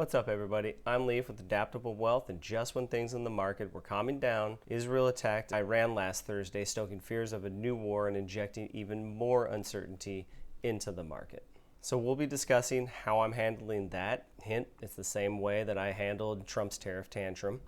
What's up, everybody? I'm Leif with Adaptable Wealth, and just when things in the market were calming down, Israel attacked Iran last Thursday, stoking fears of a new war and injecting even more uncertainty into the market. So we'll be discussing how I'm handling that. Hint, it's the same way that I handled Trump's tariff tantrum.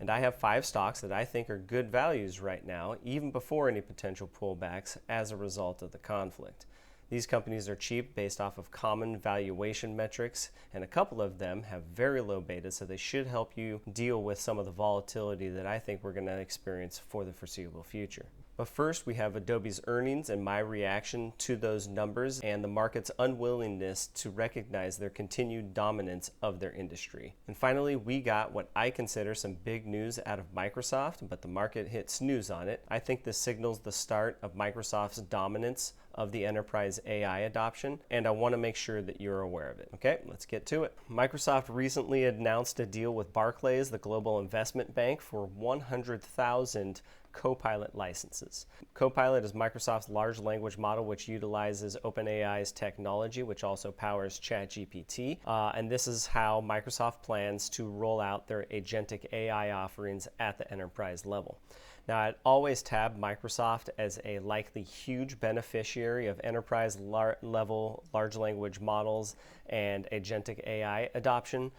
And I have 5 stocks that I think are good values right now, even before any potential pullbacks as a result of the conflict. These companies are cheap based off of common valuation metrics, and a couple of them have very low beta, so they should help you deal with some of the volatility that I think we're going to experience for the foreseeable future. But first, we have Adobe's earnings and my reaction to those numbers and the market's unwillingness to recognize their continued dominance of their industry. And finally, we got what I consider some big news out of Microsoft, but the market hit snooze on it. I think this signals the start of Microsoft's dominance of the enterprise AI adoption, and I want to make sure that you're aware of it. Okay, let's get to it. Microsoft recently announced a deal with Barclays, the global investment bank, for 100,000 Copilot licenses. Copilot is Microsoft's large language model, which utilizes OpenAI's technology, which also powers ChatGPT. And this is how Microsoft plans to roll out their agentic AI offerings at the enterprise level. Now, I'd always tab Microsoft as a likely huge beneficiary of enterprise level large language models and agentic AI adoption,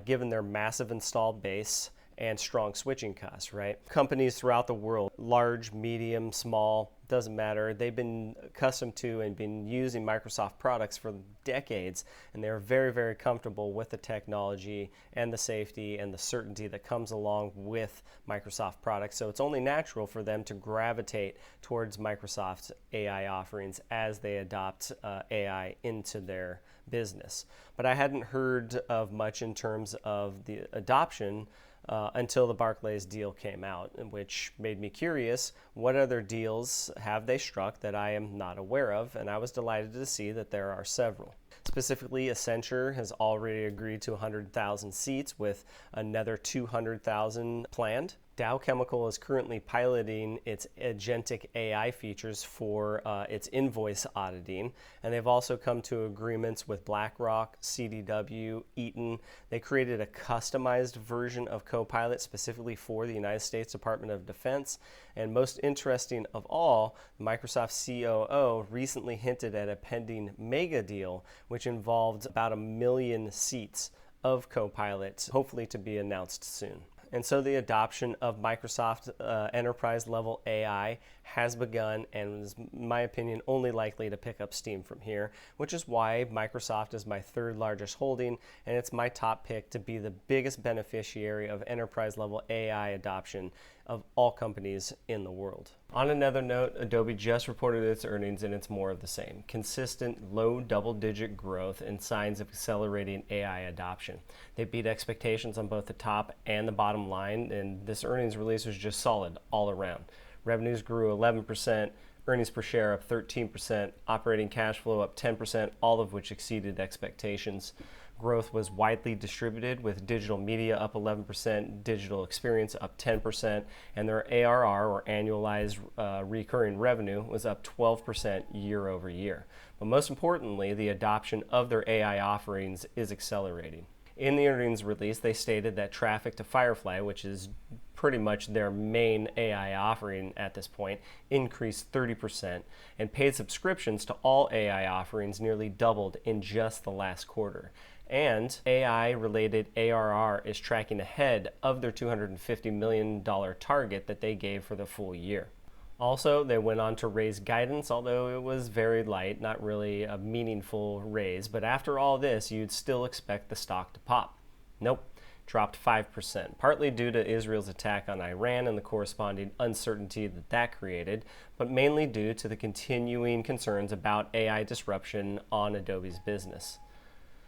given their massive installed base and strong switching costs, right? Companies throughout the world, large, medium, small, doesn't matter. They've been accustomed to and been using Microsoft products for decades, and they're very, very comfortable with the technology and the safety and the certainty that comes along with Microsoft products. So it's only natural for them to gravitate towards Microsoft's AI offerings as they adopt AI into their business. But I hadn't heard of much in terms of the adoption until the Barclays deal came out, which made me curious, what other deals have they struck that I am not aware of? And I was delighted to see that there are several. Specifically, Accenture has already agreed to 100,000 seats with another 200,000 planned. Dow Chemical is currently piloting its agentic AI features for its invoice auditing, and they've also come to agreements with BlackRock, CDW, Eaton. They created a customized version of Copilot specifically for the United States Department of Defense. And most interesting of all, Microsoft's COO recently hinted at a pending mega deal, which involved about 1 million seats of Copilot, hopefully to be announced soon. And so the adoption of Microsoft enterprise level AI has begun and is, in my opinion, only likely to pick up steam from here, which is why Microsoft is my 3rd largest holding, and it's my top pick to be the biggest beneficiary of enterprise level AI adoption of all companies in the world. On another note, Adobe just reported its earnings, and it's more of the same. Consistent low double-digit growth and signs of accelerating AI adoption. They beat expectations on both the top and the bottom line, and this earnings release was just solid all around. Revenues grew 11%, earnings per share up 13%, operating cash flow up 10%, all of which exceeded expectations. Growth was widely distributed, with digital media up 11%, digital experience up 10%, and their ARR, or annualized recurring revenue, was up 12% year over year. But most importantly, the adoption of their AI offerings is accelerating. In the earnings release, they stated that traffic to Firefly, which is pretty much their main AI offering at this point, increased 30%, and paid subscriptions to all AI offerings nearly doubled in just the last quarter. And AI-related ARR is tracking ahead of their $250 million target that they gave for the full year. Also, they went on to raise guidance, although it was very light, not really a meaningful raise. But after all this, you'd still expect the stock to pop. Nope, dropped 5%, partly due to Israel's attack on Iran and the corresponding uncertainty that that created, but mainly due to the continuing concerns about AI disruption on Adobe's business.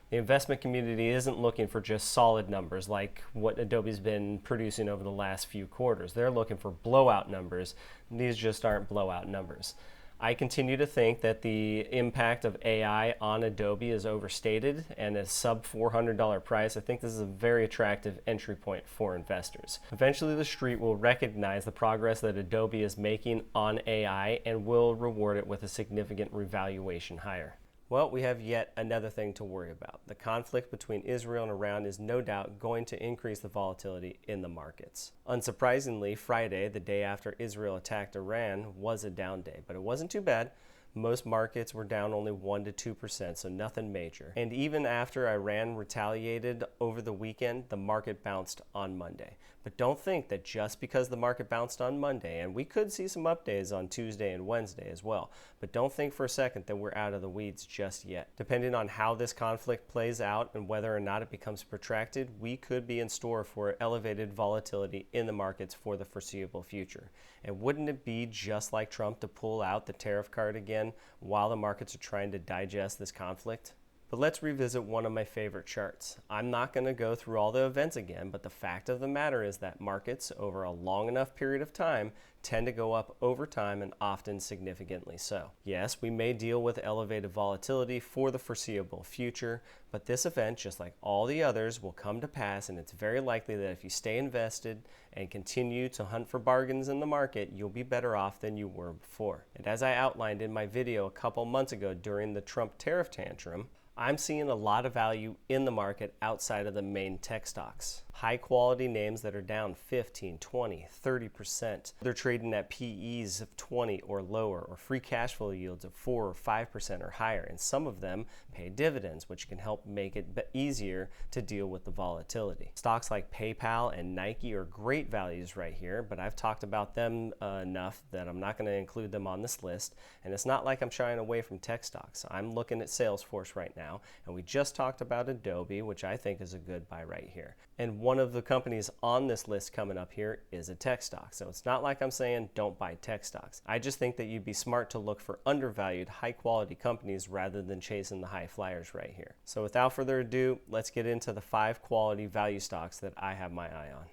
The investment community isn't looking for just solid numbers like what Adobe's been producing over the last few quarters. They're looking for blowout numbers. These just aren't blowout numbers. I continue to think that the impact of AI on Adobe is overstated, and a sub $400 price, I think this is a very attractive entry point for investors. Eventually, the street will recognize the progress that Adobe is making on AI and will reward it with a significant revaluation higher. Well, we have yet another thing to worry about. The conflict between Israel and Iran is no doubt going to increase the volatility in the markets. Unsurprisingly, Friday, the day after Israel attacked Iran, was a down day, but it wasn't too bad. Most markets were down only 1 to 2%, so nothing major. And even after Iran retaliated over the weekend, the market bounced on Monday. But don't think that just because the market bounced on Monday, and we could see some up days on Tuesday and Wednesday as well, but don't think for a second that we're out of the weeds just yet. Depending on how this conflict plays out and whether or not it becomes protracted, we could be in store for elevated volatility in the markets for the foreseeable future. And wouldn't it be just like Trump to pull out the tariff card again while the markets are trying to digest this conflict? But let's revisit one of my favorite charts. I'm not going to go through all the events again, but the fact of the matter is that markets over a long enough period of time tend to go up over time and often significantly so. Yes, we may deal with elevated volatility for the foreseeable future, but this event, just like all the others, will come to pass, and it's very likely that if you stay invested and continue to hunt for bargains in the market, you'll be better off than you were before. And as I outlined in my video a couple months ago during the Trump tariff tantrum, I'm seeing a lot of value in the market outside of the main tech stocks. High quality names that are down 15, 20, 30%. They're trading at PEs of 20 or lower, or free cash flow yields of 4 or 5% or higher. And some of them pay dividends, which can help make it easier to deal with the volatility. Stocks like PayPal and Nike are great values right here, but I've talked about them enough that I'm not going to include them on this list. And it's not like I'm shying away from tech stocks. I'm looking at Salesforce right now, and we just talked about Adobe, which I think is a good buy right here. And one of the companies on this list coming up here is a tech stock. So it's not like I'm saying don't buy tech stocks. I just think that you'd be smart to look for undervalued, high quality companies rather than chasing the high flyers right here. So without further ado, let's get into the 5 quality value stocks that I have my eye on.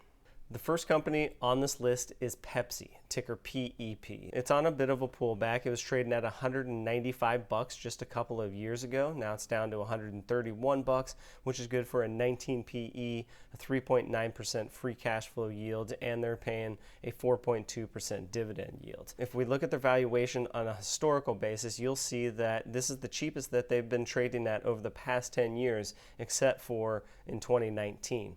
The first company on this list is Pepsi, ticker PEP. It's on a bit of a pullback. It was trading at $195 just a couple of years ago. Now it's down to $131, which is good for a 19 PE, a 3.9% free cash flow yield, and they're paying a 4.2% dividend yield. If we look at their valuation on a historical basis, you'll see that this is the cheapest that they've been trading at over the past 10 years, except for in 2019.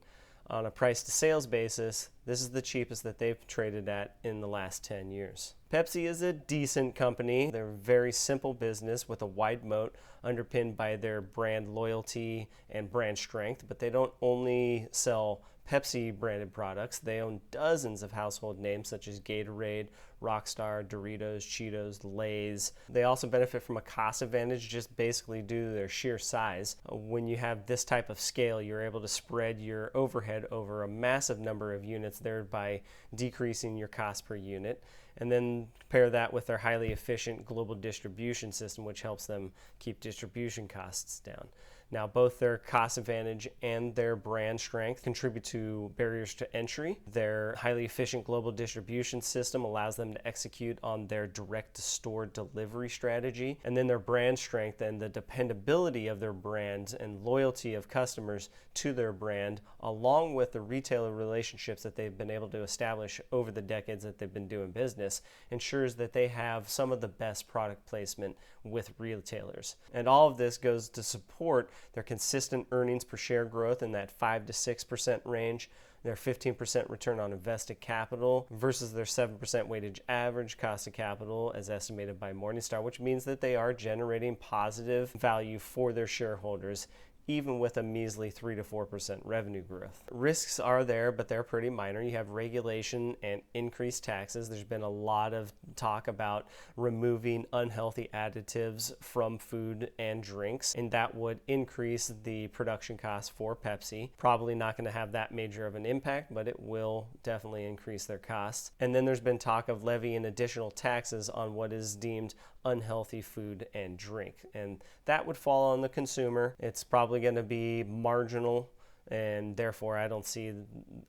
On a price to sales basis, this is the cheapest that they've traded at in the last 10 years. Pepsi is a decent company. They're a very simple business with a wide moat underpinned by their brand loyalty and brand strength, but they don't only sell Pepsi branded products. They own dozens of household names such as Gatorade, Rockstar, Doritos, Cheetos, Lay's. They also benefit from a cost advantage just basically due to their sheer size. When you have this type of scale, you're able to spread your overhead over a massive number of units, thereby decreasing your cost per unit. And then pair that with their highly efficient global distribution system, which helps them keep distribution costs down. Now, both their cost advantage and their brand strength contribute to barriers to entry. Their highly efficient global distribution system allows them to execute on their direct-to-store delivery strategy. And then their brand strength and the dependability of their brands and loyalty of customers to their brand, along with the retailer relationships that they've been able to establish over the decades that they've been doing business, ensures that they have some of the best product placement with retailers. And all of this goes to support their consistent earnings per share growth in that 5 to 6% range, their 15% return on invested capital versus their 7% weighted average cost of capital as estimated by Morningstar, which means that they are generating positive value for their shareholders even with a measly 3 to 4% revenue growth. Risks are there, but they're pretty minor. You have regulation and increased taxes. There's been a lot of talk about removing unhealthy additives from food and drinks, and that would increase the production costs for Pepsi. Probably not going to have that major of an impact, but it will definitely increase their costs. And then there's been talk of levying additional taxes on what is deemed unhealthy food and drink, and that would fall on the consumer. It's probably going to be marginal, and therefore I don't see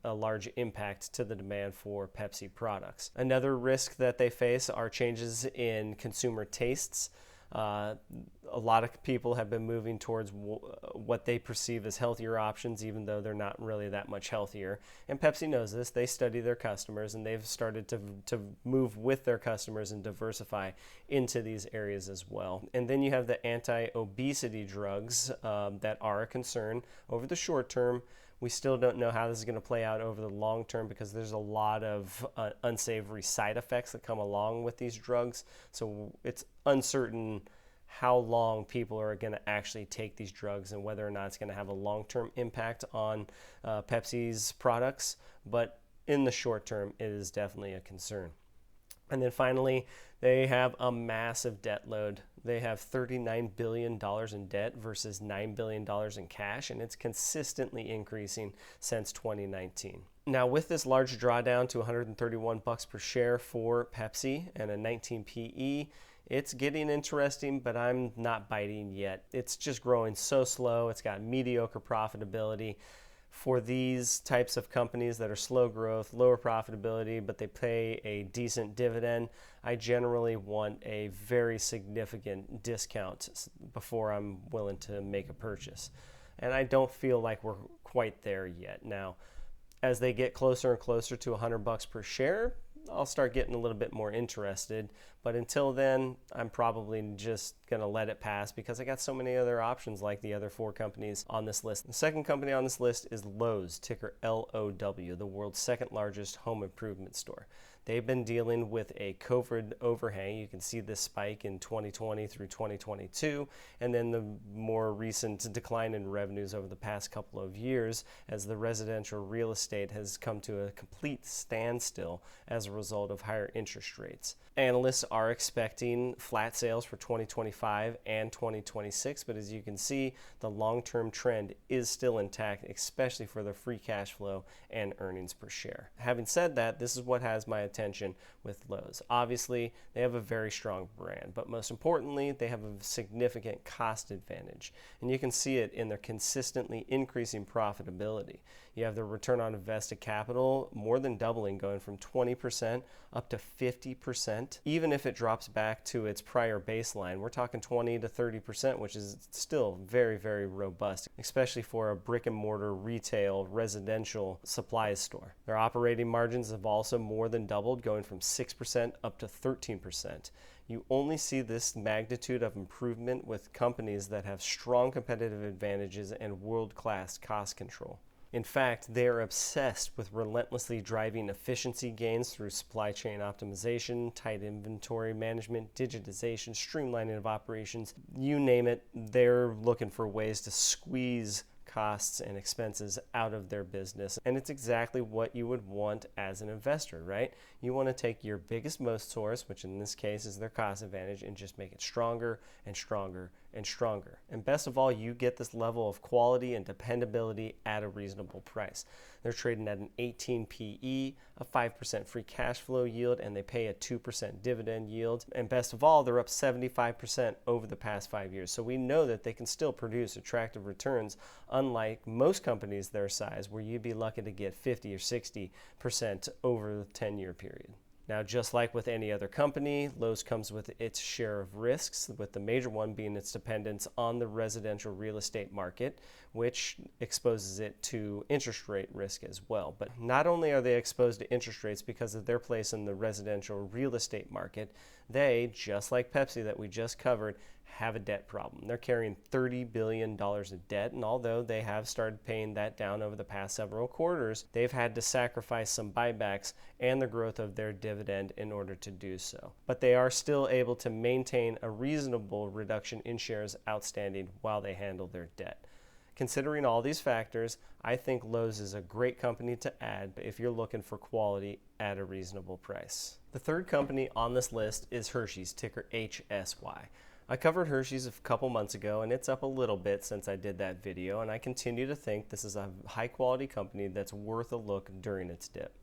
a large impact to the demand for Pepsi products. Another risk that they face are changes in consumer tastes. A lot of people have been moving towards what they perceive as healthier options, even though they're not really that much healthier. And Pepsi knows this. They study their customers, and they've started to move with their customers and diversify into these areas as well. And then you have the anti-obesity drugs that are a concern over the short term. We still don't know how this is going to play out over the long term because there's a lot of unsavory side effects that come along with these drugs. So it's uncertain how long people are going to actually take these drugs and whether or not it's going to have a long-term impact on Pepsi's products. But in the short term, it is definitely a concern. And then finally, they have a massive debt load. They have $39 billion in debt versus $9 billion in cash, and it's consistently increasing since 2019. Now, with this large drawdown to $131 per share for Pepsi and a 19 PE, it's getting interesting, but I'm not biting yet. It's just growing so slow. It's got mediocre profitability. For these types of companies that are slow growth, lower profitability, but they pay a decent dividend, I generally want a very significant discount before I'm willing to make a purchase. And I don't feel like we're quite there yet. Now, as they get closer and closer to $100 per share, I'll start getting a little bit more interested. But until then, I'm probably just going to let it pass because I got so many other options like the other 4 companies on this list. The second company on this list is Lowe's, ticker LOW, the world's second largest home improvement store. They've been dealing with a COVID overhang. You can see this spike in 2020 through 2022, and then the more recent decline in revenues over the past couple of years as the residential real estate has come to a complete standstill as a result of higher interest rates. Analysts are expecting flat sales for 2025 and 2026, but as you can see, the long-term trend is still intact, especially for the free cash flow and earnings per share. Having said that, this is what has my attention with Lowe's. Obviously, they have a very strong brand, but most importantly, they have a significant cost advantage, and you can see it in their consistently increasing profitability. You have the return on invested capital more than doubling, going from 20% up to 50%. Even if it drops back to its prior baseline, we're talking 20 to 30%, which is still very, very robust, especially for a brick and mortar retail residential supplies store. Their operating margins have also more than doubled, going from 6% up to 13%. You only see this magnitude of improvement with companies that have strong competitive advantages and world-class cost control. In fact, they are obsessed with relentlessly driving efficiency gains through supply chain optimization, tight inventory management, digitization, streamlining of operations. You name it, they're looking for ways to squeeze costs and expenses out of their business. And it's exactly what you would want as an investor, right? You want to take your biggest, most source, which in this case is their cost advantage, and just make it stronger and stronger and stronger. And best of all, you get this level of quality and dependability at a reasonable price. They're trading at an 18 PE, a 5% free cash flow yield, and they pay a 2% dividend yield. And best of all, they're up 75% over the past 5 years. So we know that they can still produce attractive returns, unlike most companies their size, where you'd be lucky to get 50 or 60% over the 10-year period. Now, just like with any other company, Lowe's comes with its share of risks, with the major one being its dependence on the residential real estate market, which exposes it to interest rate risk as well. But not only are they exposed to interest rates because of their place in the residential real estate market, they, just like Pepsi that we just covered, have a debt problem. They're carrying $30 billion of debt, and although they have started paying that down over the past several quarters, they've had to sacrifice some buybacks and the growth of their dividend in order to do so. But they are still able to maintain a reasonable reduction in shares outstanding while they handle their debt. Considering all these factors, I think Lowe's is a great company to add if you're looking for quality at a reasonable price. The third company on this list is Hersheys, ticker HSY. I covered Hersheys a couple months ago, and it's up a little bit since I did that video, and I continue to think this is a high-quality company that's worth a look during its dip.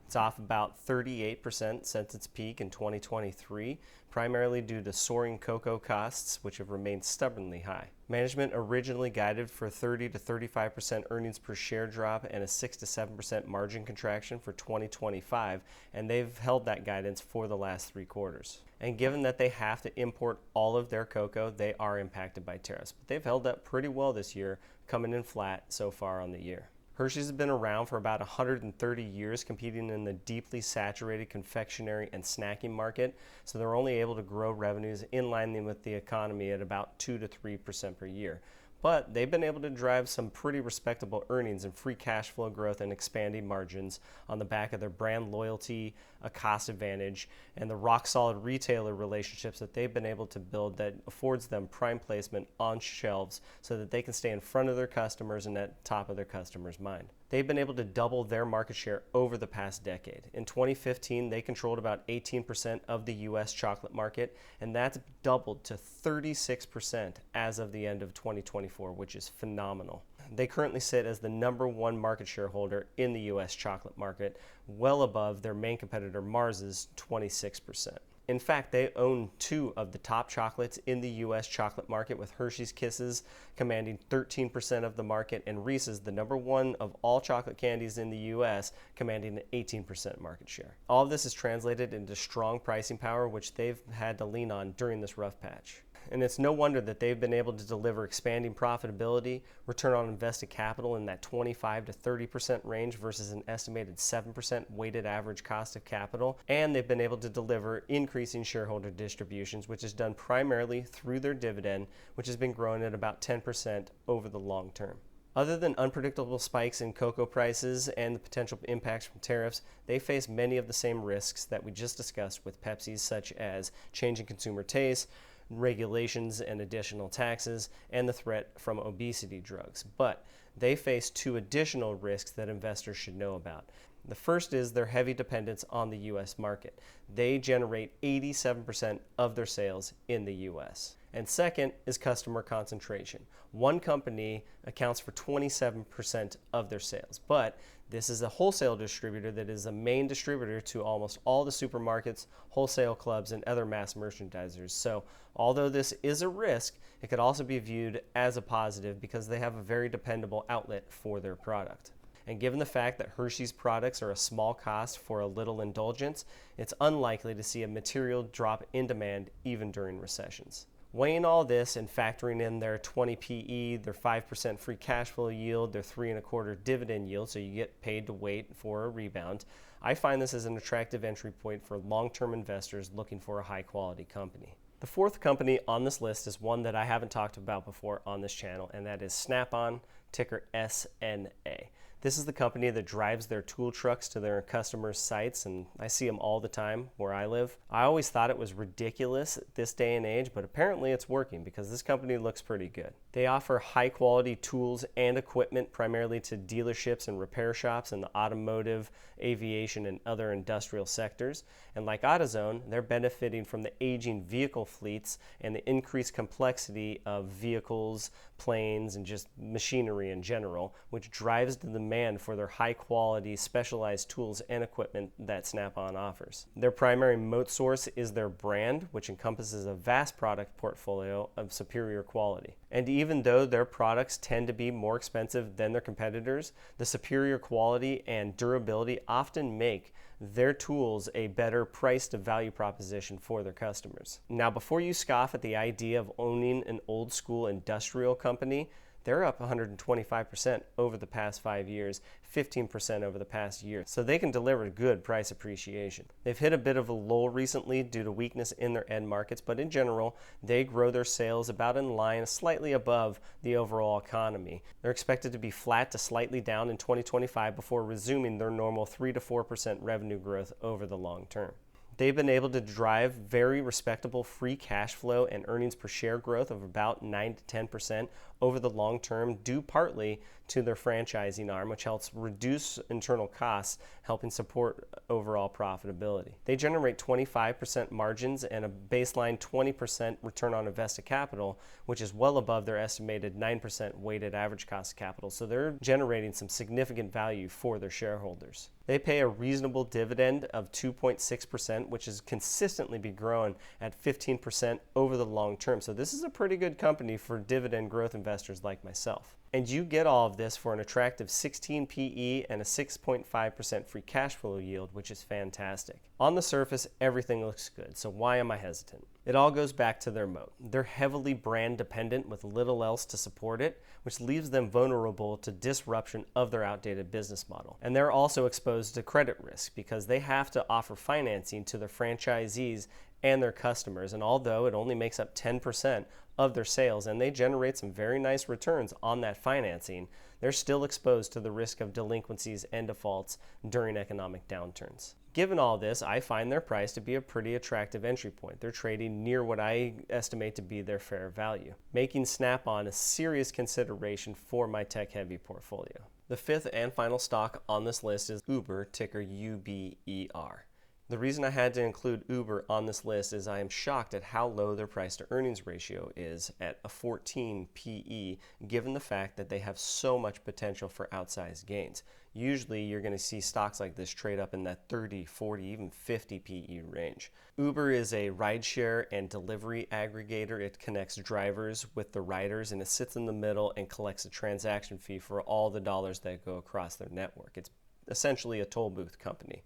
It's off about 38% since its peak in 2023, primarily due to soaring cocoa costs, which have remained stubbornly high. Management originally guided for 30 to 35% earnings per share drop and a 6 to 7% margin contraction for 2025, and they've held that guidance for the last 3 quarters. And given that they have to import all of their cocoa, they are impacted by tariffs. But they've held up pretty well this year, coming in flat so far on the year. Hershey's has been around for about 130 years, competing in the deeply saturated confectionery and snacking market, so they're only able to grow revenues in line with the economy at about 2 to 3% per year. But they've been able to drive some pretty respectable earnings and free cash flow growth and expanding margins on the back of their brand loyalty, a cost advantage, and the rock-solid retailer relationships that they've been able to build that affords them prime placement on shelves so that they can stay in front of their customers and at top of their customers' mind. They've been able to double their market share over the past decade. In 2015, they controlled about 18% of the U.S. chocolate market, and that's doubled to 36% as of the end of 2024, which is phenomenal. They currently sit as the #1 market share holder in the U.S. chocolate market, well above their main competitor Mars's 26%. In fact, they own 2 of the top chocolates in the U.S. chocolate market, with Hershey's Kisses commanding 13% of the market and Reese's, the #1 of all chocolate candies in the U.S., commanding an 18% market share. All of this is translated into strong pricing power, which they've had to lean on during this rough patch. And it's no wonder that they've been able to deliver expanding profitability, return on invested capital in that 25 to 30% range versus an estimated 7% weighted average cost of capital, and they've been able to deliver increasing shareholder distributions, which is done primarily through their dividend, which has been growing at about 10% over the long term. Other than unpredictable spikes in cocoa prices and the potential impacts from tariffs, they face many of the same risks that we just discussed with Pepsi, such as changing consumer tastes, regulations and additional taxes, and the threat from obesity drugs. But they face 2 additional risks that investors should know about. The first is their heavy dependence on the U.S. market. They generate 87% of their sales in the U.S. And second is customer concentration. One company accounts for 27% of their sales, but this is a wholesale distributor that is a main distributor to almost all the supermarkets, wholesale clubs, and other mass merchandisers. So although this is a risk, it could also be viewed as a positive because they have a very dependable outlet for their product. And given the fact that Hershey's products are a small cost for a little indulgence, it's unlikely to see a material drop in demand even during recessions. Weighing all this and factoring in their 20 PE, their 5% free cash flow yield, their 3.25 dividend yield, so you get paid to wait for a rebound, I find this as an attractive entry point for long-term investors looking for a high-quality company. The 4th company on this list is one that I haven't talked about before on this channel, and that is Snap-On, ticker SNA. This is the company that drives their tool trucks to their customers' sites, and I see them all the time where I live. I always thought it was ridiculous at this day and age, but apparently it's working because this company looks pretty good. They offer high-quality tools and equipment primarily to dealerships and repair shops in the automotive, aviation, and other industrial sectors. And like AutoZone, they're benefiting from the aging vehicle fleets and the increased complexity of vehicles, planes, and just machinery in general, which drives the demand for their high-quality, specialized tools and equipment that Snap-On offers. Their primary moat source is their brand, which encompasses a vast product portfolio of superior quality. And even though their products tend to be more expensive than their competitors, the superior quality and durability often make their tools a better price to value proposition for their customers. Now, before you scoff at the idea of owning an old school industrial company, they're up 125% over the past 5 years, 15% over the past year. So they can deliver good price appreciation. They've hit a bit of a lull recently due to weakness in their end markets, but in general, they grow their sales about in line, slightly above the overall economy. They're expected to be flat to slightly down in 2025 before resuming their normal 3 to 4% revenue growth over the long term. They've been able to drive very respectable free cash flow and earnings per share growth of about 9 to 10% over the long term, due partly to their franchising arm, which helps reduce internal costs, helping support overall profitability. They generate 25% margins and a baseline 20% return on invested capital, which is well above their estimated 9% weighted average cost of capital. So they're generating some significant value for their shareholders. They pay a reasonable dividend of 2.6%, which has consistently been growing at 15% over the long term. So this is a pretty good company for dividend growth investors like myself. And you get all of this for an attractive 16 PE and a 6.5% free cash flow yield, which is fantastic. On the surface, everything looks good. So why am I hesitant? It all goes back to their moat. They're heavily brand dependent with little else to support it, which leaves them vulnerable to disruption of their outdated business model. And they're also exposed to credit risk because they have to offer financing to their franchisees and their customers. And although it only makes up 10% of their sales and they generate some very nice returns on that financing, they're still exposed to the risk of delinquencies and defaults during economic downturns. Given all this, I find their price to be a pretty attractive entry point. They're trading near what I estimate to be their fair value, making Snap-On a serious consideration for my tech-heavy portfolio. The fifth and final stock on this list is Uber, ticker UBER. The reason I had to include Uber on this list is I am shocked at how low their price to earnings ratio is at a 14 PE, given the fact that they have so much potential for outsized gains. Usually you're going to see stocks like this trade up in that 30, 40, even 50 PE range. Uber is a rideshare and delivery aggregator. It connects drivers with the riders and it sits in the middle and collects a transaction fee for all the dollars that go across their network. It's essentially a toll booth company.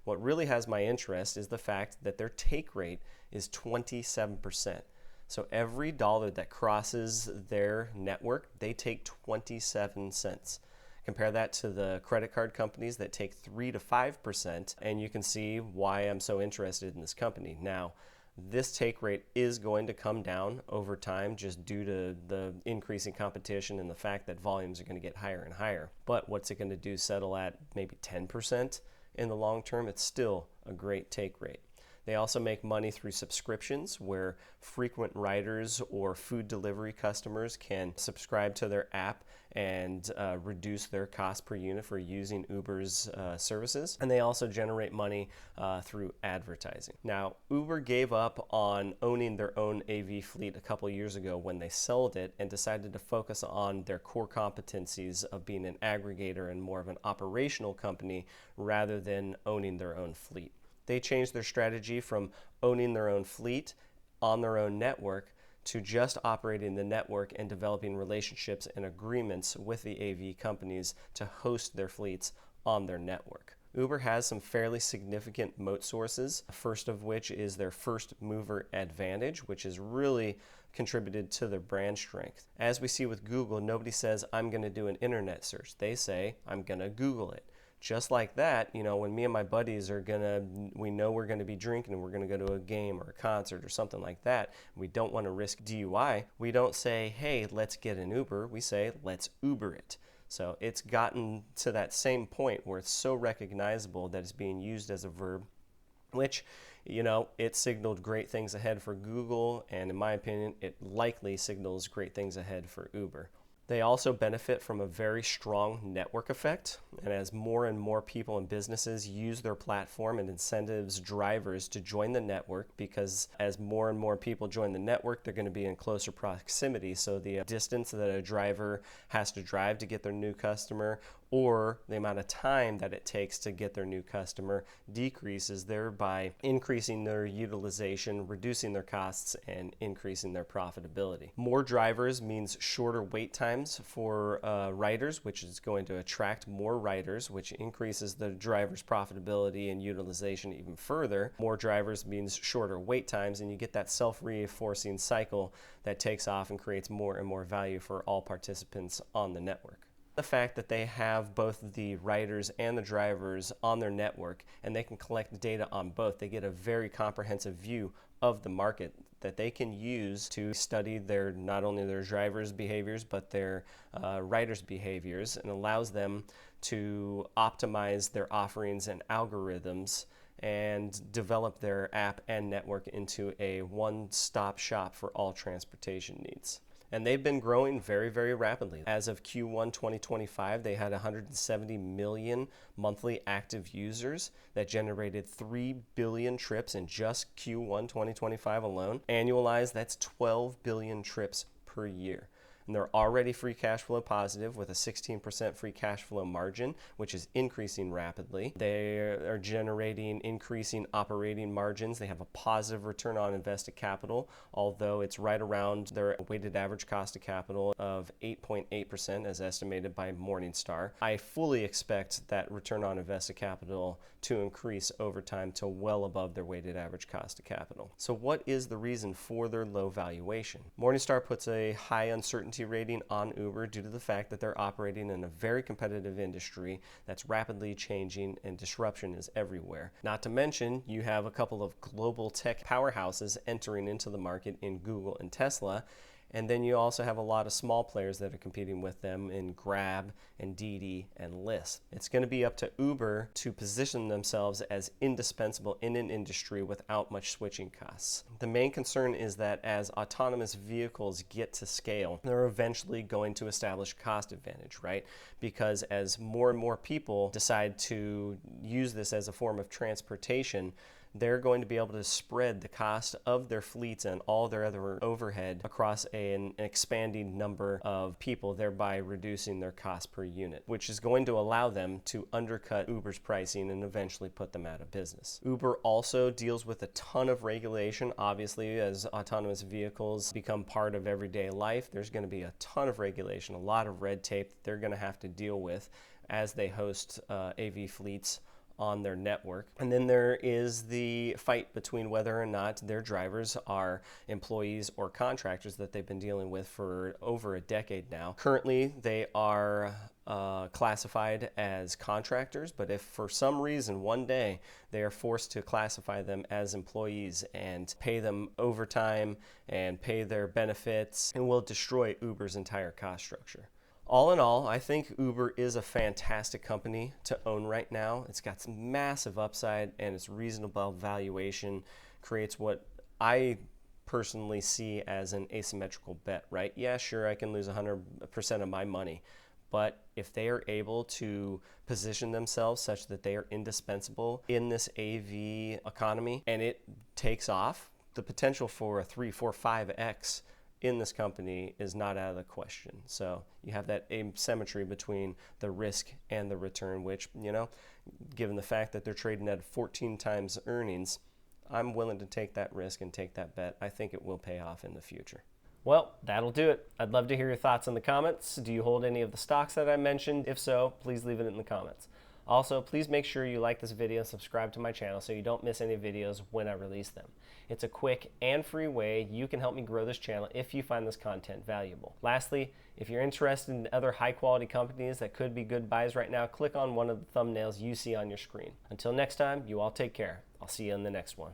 What really has my interest is the fact that their take rate is 27%. So every dollar that crosses their network, they take 27 cents. Compare that to the credit card companies that take 3 to 5%, and you can see why I'm so interested in this company. Now, this take rate is going to come down over time just due to the increasing competition and the fact that volumes are going to get higher and higher. But what's it going to do? Settle at maybe 10%? In the long term, it's still a great take rate. They also make money through subscriptions where frequent riders or food delivery customers can subscribe to their app and reduce their cost per unit for using Uber's services. And they also generate money through advertising. Now, Uber gave up on owning their own AV fleet a couple years ago when they sold it and decided to focus on their core competencies of being an aggregator and more of an operational company rather than owning their own fleet. They changed their strategy from owning their own fleet on their own network to just operating the network and developing relationships and agreements with the AV companies to host their fleets on their network. Uber has some fairly significant moat sources, first of which is their first mover advantage, which has really contributed to their brand strength. As we see with Google, nobody says, I'm going to do an internet search. They say, I'm going to Google it. Just like that, you know, when me and my buddies we know we're gonna be drinking and we're gonna go to a game or a concert or something like that, we don't want to risk DUI, we don't say, hey, let's get an Uber, we say, let's Uber it. So it's gotten to that same point where it's so recognizable that it's being used as a verb, which, you know, it signaled great things ahead for Google, and in my opinion, it likely signals great things ahead for Uber. They also benefit from a very strong network effect, and as more and more people and businesses use their platform and incentives drivers to join the network, because as more and more people join the network, they're going to be in closer proximity, so the distance that a driver has to drive to get their new customer or the amount of time that it takes to get their new customer decreases, thereby increasing their utilization, reducing their costs, and increasing their profitability. More drivers means shorter wait times for riders, which is going to attract more riders, which increases the driver's profitability and utilization even further. More drivers means shorter wait times, and you get that self-reinforcing cycle that takes off and creates more and more value for all participants on the network. The fact that they have both the riders and the drivers on their network and they can collect data on both, they get a very comprehensive view of the market that they can use to study not only their drivers' behaviors but their riders' behaviors, and allows them to optimize their offerings and algorithms and develop their app and network into a one-stop shop for all transportation needs. And they've been growing very, very rapidly. As of Q1 2025, they had 170 million monthly active users that generated 3 billion trips in just Q1 2025 alone. Annualized, that's 12 billion trips per year. And they're already free cash flow positive with a 16% free cash flow margin, which is increasing rapidly. They are generating increasing operating margins. They have a positive return on invested capital, although it's right around their weighted average cost of capital of 8.8% as estimated by Morningstar. I fully expect that return on invested capital to increase over time to well above their weighted average cost of capital. So what is the reason for their low valuation? Morningstar puts a high uncertainty rating on Uber due to the fact that they're operating in a very competitive industry that's rapidly changing and disruption is everywhere. Not to mention, you have a couple of global tech powerhouses entering into the market in Google and Tesla. And then you also have a lot of small players that are competing with them in Grab and DiDi and Lyft. It's going to be up to Uber to position themselves as indispensable in an industry without much switching costs. The main concern is that as autonomous vehicles get to scale, they're eventually going to establish cost advantage, right? Because as more and more people decide to use this as a form of transportation, they're going to be able to spread the cost of their fleets and all their other overhead across an expanding number of people, thereby reducing their cost per unit, which is going to allow them to undercut Uber's pricing and eventually put them out of business. Uber also deals with a ton of regulation. Obviously, as autonomous vehicles become part of everyday life, there's going to be a ton of regulation, a lot of red tape that they're going to have to deal with as they host AV fleets on their network. And then there is the fight between whether or not their drivers are employees or contractors that they've been dealing with for over a decade now. Currently, they are classified as contractors, but if for some reason one day they are forced to classify them as employees and pay them overtime and pay their benefits, it will destroy Uber's entire cost structure. All in all, I think Uber is a fantastic company to own right now. It's got some massive upside, and its reasonable valuation creates what I personally see as an asymmetrical bet, right? Yeah, sure, I can lose 100% of my money, but if they are able to position themselves such that they are indispensable in this AV economy and it takes off, the potential for a 3, 4, 5x in this company is not out of the question. So you have that asymmetry between the risk and the return, which, given the fact that they're trading at 14 times earnings, I'm willing to take that risk and take that bet. I think it will pay off in the future. Well, that'll do it. I'd love to hear your thoughts in the comments. Do you hold any of the stocks that I mentioned? If so, please leave it in the comments. Also, please make sure you like this video and subscribe to my channel so you don't miss any videos when I release them. It's a quick and free way you can help me grow this channel if you find this content valuable. Lastly, if you're interested in other high quality companies that could be good buys right now, click on one of the thumbnails you see on your screen. Until next time, you all take care. I'll see you in the next one.